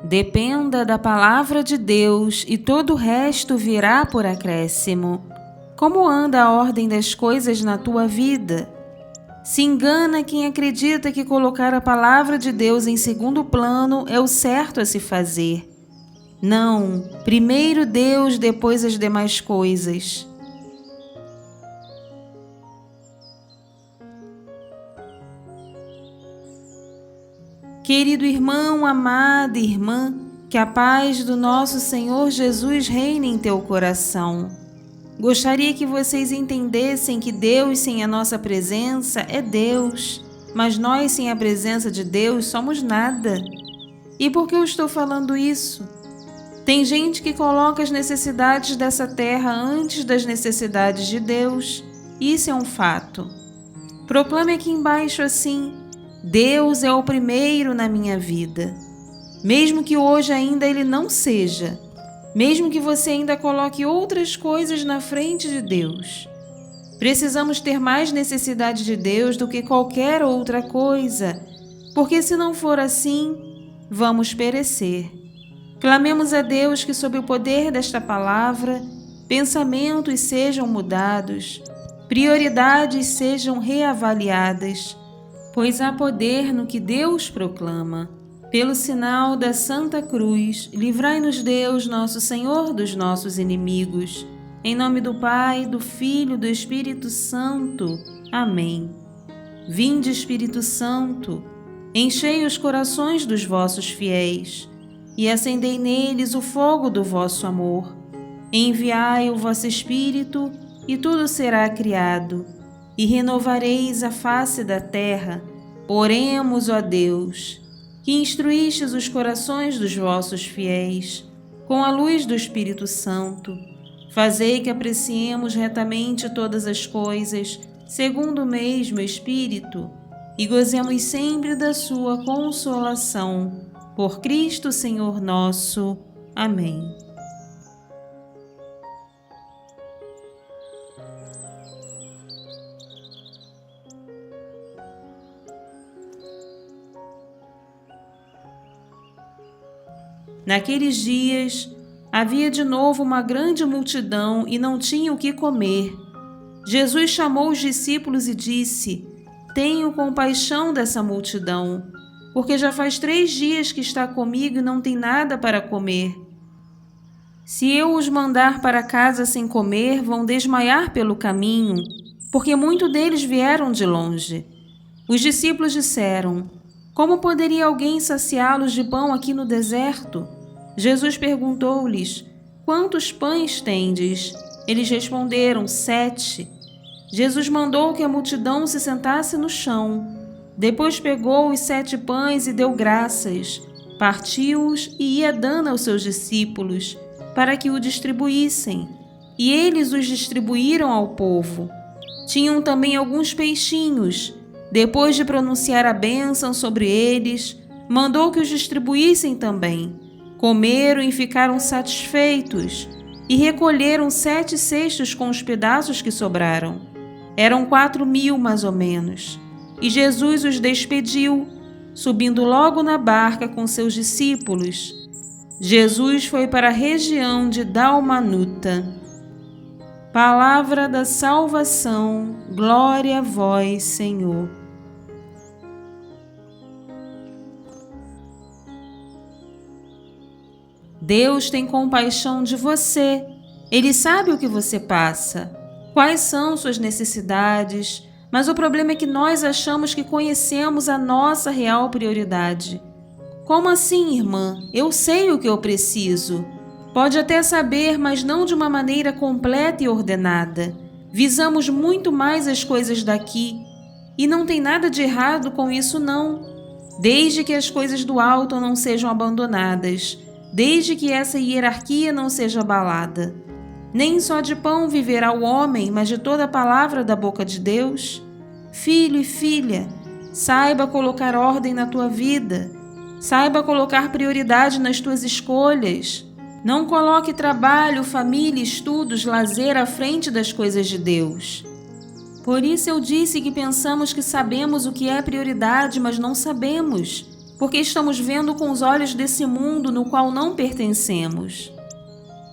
Dependa da palavra de Deus e todo o resto virá por acréscimo. Como anda a ordem das coisas na tua vida? Se engana quem acredita que colocar a palavra de Deus em segundo plano é o certo a se fazer. Não, primeiro Deus, depois as demais coisas. Querido irmão, amada irmã, que a paz do nosso Senhor Jesus reine em teu coração. Gostaria que vocês entendessem que Deus sem a nossa presença é Deus, mas nós sem a presença de Deus somos nada. E por que eu estou falando isso? Tem gente que coloca as necessidades dessa terra antes das necessidades de Deus. Isso é um fato. Proclame aqui embaixo assim: Deus é o primeiro na minha vida. Mesmo que hoje ainda Ele não seja, mesmo que você ainda coloque outras coisas na frente de Deus. Precisamos ter mais necessidade de Deus do que qualquer outra coisa, porque se não for assim, vamos perecer. Clamemos a Deus que, sob o poder desta palavra, pensamentos sejam mudados, prioridades sejam reavaliadas, pois há poder no que Deus proclama. Pelo sinal da Santa Cruz, livrai-nos Deus, nosso Senhor, dos nossos inimigos. Em nome do Pai, do Filho e do Espírito Santo. Amém. Vinde, Espírito Santo, enchei os corações dos vossos fiéis e acendei neles o fogo do vosso amor. Enviai o vosso Espírito e tudo será criado, e renovareis a face da terra. Oremos, ó Deus, que instruístes os corações dos vossos fiéis, com a luz do Espírito Santo. Fazei que apreciemos retamente todas as coisas, segundo o mesmo Espírito, e gozemos sempre da sua consolação. Por Cristo Senhor nosso. Amém. Naqueles dias, havia de novo uma grande multidão e não tinha o que comer. Jesus chamou os discípulos e disse: Tenho compaixão dessa multidão, porque já faz 3 dias que está comigo e não tem nada para comer. Se eu os mandar para casa sem comer, vão desmaiar pelo caminho, porque muitos deles vieram de longe. Os discípulos disseram: Como poderia alguém saciá-los de pão aqui no deserto? Jesus perguntou-lhes: Quantos pães tendes? Eles responderam: 7. Jesus mandou que a multidão se sentasse no chão. Depois pegou os 7 pães e deu graças, partiu-os e ia dando aos seus discípulos, para que o distribuíssem. E eles os distribuíram ao povo. Tinham também alguns peixinhos. Depois de pronunciar a bênção sobre eles, mandou que os distribuíssem também. Comeram e ficaram satisfeitos, e recolheram 7 cestos com os pedaços que sobraram. Eram 4.000 mais ou menos. E Jesus os despediu, subindo logo na barca com seus discípulos. Jesus foi para a região de Dalmanuta. Palavra da salvação, glória a vós, Senhor. Deus tem compaixão de você. Ele sabe o que você passa, quais são suas necessidades, mas o problema é que nós achamos que conhecemos a nossa real prioridade. Como assim, irmã? Eu sei o que eu preciso. Pode até saber, mas não de uma maneira completa e ordenada. Visamos muito mais as coisas daqui. E não tem nada de errado com isso, não. Desde que as coisas do alto não sejam abandonadas, desde que essa hierarquia não seja abalada. Nem só de pão viverá o homem, mas de toda a palavra da boca de Deus. Filho e filha, saiba colocar ordem na tua vida. Saiba colocar prioridade nas tuas escolhas. Não coloque trabalho, família, estudos, lazer à frente das coisas de Deus. Por isso eu disse que pensamos que sabemos o que é prioridade, mas não sabemos. porque estamos vendo com os olhos desse mundo no qual não pertencemos.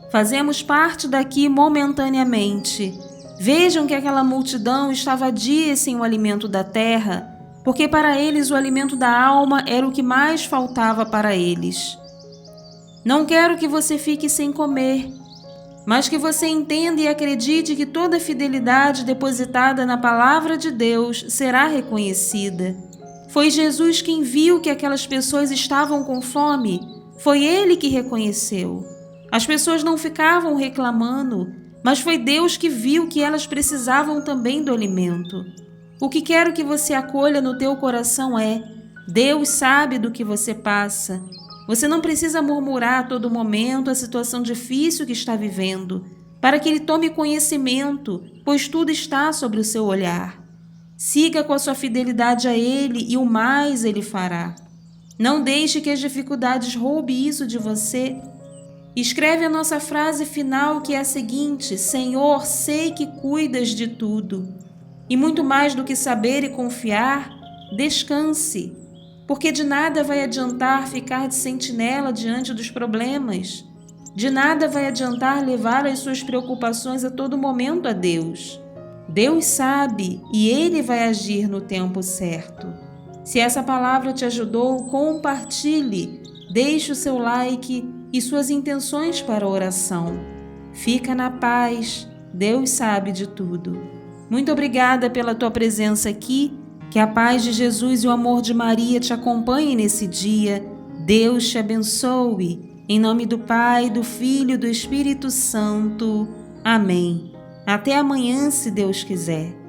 Fazemos parte daqui momentaneamente. Vejam que aquela multidão estava há dias sem o alimento da terra, porque para eles o alimento da alma era o que mais faltava para eles. Não quero que você fique sem comer, mas que você entenda e acredite que toda fidelidade depositada na palavra de Deus será reconhecida. Foi Jesus quem viu que aquelas pessoas estavam com fome, foi Ele que reconheceu. As pessoas não ficavam reclamando, mas foi Deus que viu que elas precisavam também do alimento. O que quero que você acolha no teu coração é: Deus sabe do que você passa. Você não precisa murmurar a todo momento a situação difícil que está vivendo, para que Ele tome conhecimento, pois tudo está sobre o seu olhar. Siga com a sua fidelidade a Ele e o mais Ele fará. Não deixe que as dificuldades roubem isso de você. Escreve a nossa frase final, que é a seguinte: Senhor, sei que cuidas de tudo. E muito mais do que saber e confiar, descanse, porque de nada vai adiantar ficar de sentinela diante dos problemas. De nada vai adiantar levar as suas preocupações a todo momento a Deus. Deus sabe e Ele vai agir no tempo certo. Se essa palavra te ajudou, compartilhe, deixe o seu like e suas intenções para a oração. Fica na paz, Deus sabe de tudo. Muito obrigada pela tua presença aqui, que a paz de Jesus e o amor de Maria te acompanhem nesse dia. Deus te abençoe. Em nome do Pai, do Filho e do Espírito Santo. Amém. Até amanhã, se Deus quiser.